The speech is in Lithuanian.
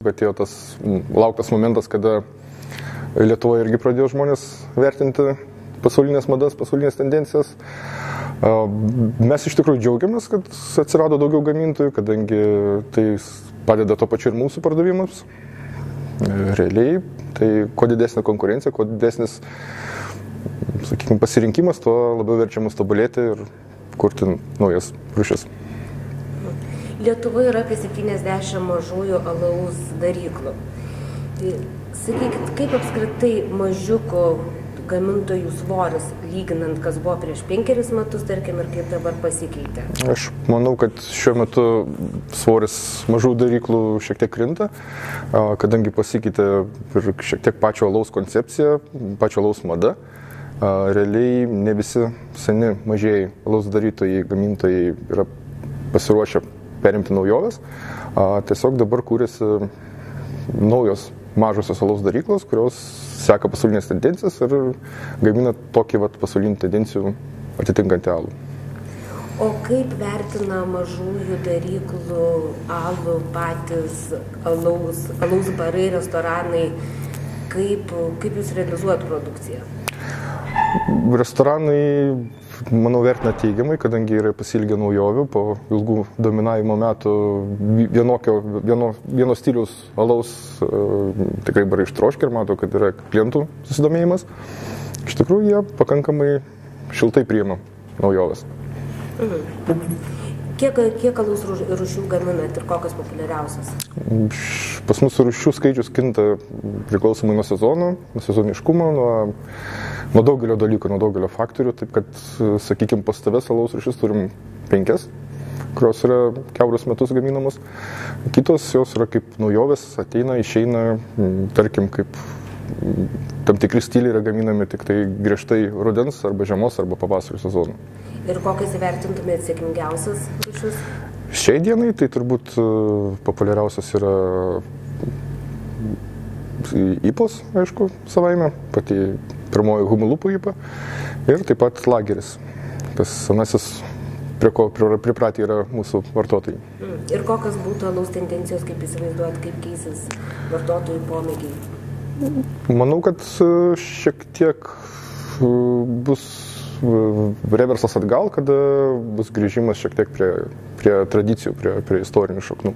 Atėjo tas lauktas momentas, kada Lietuvoje irgi pradėjo žmonės vertinti pasaulinės madas, pasaulinės tendencijas. Mes iš tikrųjų džiaugiamės, kad atsirado daugiau gamintojų, kadangi tai padeda to pačiu ir mūsų pardavimams. Realiai, tai kuo didesnė konkurencija, kuo didesnis, sakykime, pasirinkimas, tuo labiau verčia mus tobulėti ir kurti naujas rūšis. Lietuvoje yra apie 70 mažųjų alaus daryklų. Sakykit, kaip apskritai mažiukų gamintojų svoris, lyginant, kas buvo prieš 5 metus, tarkim, ir kaip dabar pasikeitė? Aš manau, kad šiuo metu svoris mažų daryklų šiek tiek krinta, kadangi pasikeitė ir šiek tiek pačio alaus koncepcija, pačio alaus mada. Realiai ne visi seni mažieji alaus darytojai, gamintojai yra pasiruošę perimti naujoves. Tiesiog dabar kūrėsi naujos mažosios alaus daryklos, kurios seka pasaulinės tendencijas ir gamina tokį pasaulinių tendencijų atitinkantį alų. O kaip vertina mažųjų daryklų alų patys alaus barai, restoranai, kaip jūs realizuojat produkciją? Restoranai, manau, vertina teigiamai, kadangi yra pasilgę naujovių, po ilgų dominavimo metų vieno stiliaus alaus tikrai barai ištroškia ir mato, kad yra klientų susidomėjimas. Iš tikrųjų, jie pakankamai šiltai priima naujoves. Kiek alaus rūšių gaminat ir kokios populiariausios? Pas mus rūšių skaičius kinta priklausomai nuo sezono, nuo sezoniškumo, nuo daugelio dalykų, nuo daugelio faktorių. Taip kad, sakykime, pastovias alaus rūšis turim 5, kurios yra kiaurus metus gaminamos. Kitos jos yra kaip naujovės, ateina, išeina, tarkim, kaip tam tikri stiliai yra gaminami tik tai griežtai rudens arba žiemos arba pavasario sezonų. Ir kokias įvertintumėt sėkmingiausias rūšis? Šiai dienai tai turbūt populiariausias yra IPOS, aišku, savaime, pati pirmoji humulupų IPA ir taip pat lageris. Tas senasis, prie ko pripratę yra mūsų vartotojai. Ir kokios būtų alaus tendencijos, kaip įsivaizduot, kaip keisis vartotojų pomėgiai? Manau, kad šiek tiek bus reversas atgal, kada bus grįžimas šiek tiek prie tradicijų, prie istorinių šaknų.